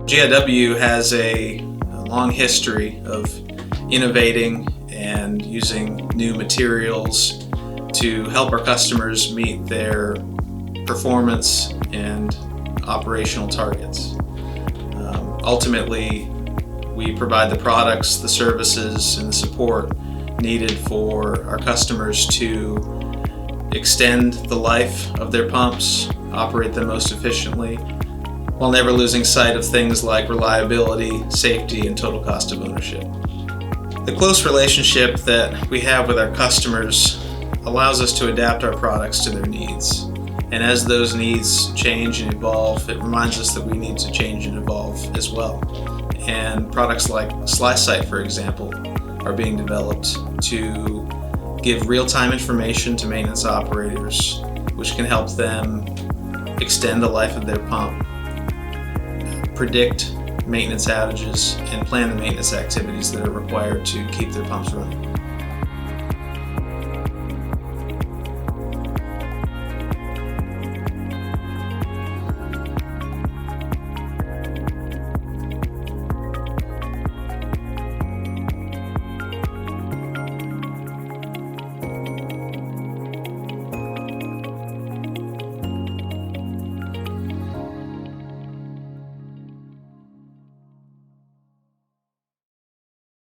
GIW has a long history of innovating and using new materials to help our customers meet their performance and operational targets. Ultimately, we provide the products, the services, and the support needed for our customers to extend the life of their pumps, operate them most efficiently, while never losing sight of things like reliability, safety, and total cost of ownership. The close relationship that we have with our customers allows us to adapt our products to their needs. And as those needs change and evolve, it reminds us that we need to change and evolve as well. And products like SliceSight, for example, are being developed to give real-time information to maintenance operators, which can help them extend the life of their pump, predict maintenance outages, and plan the maintenance activities that are required to keep their pumps running.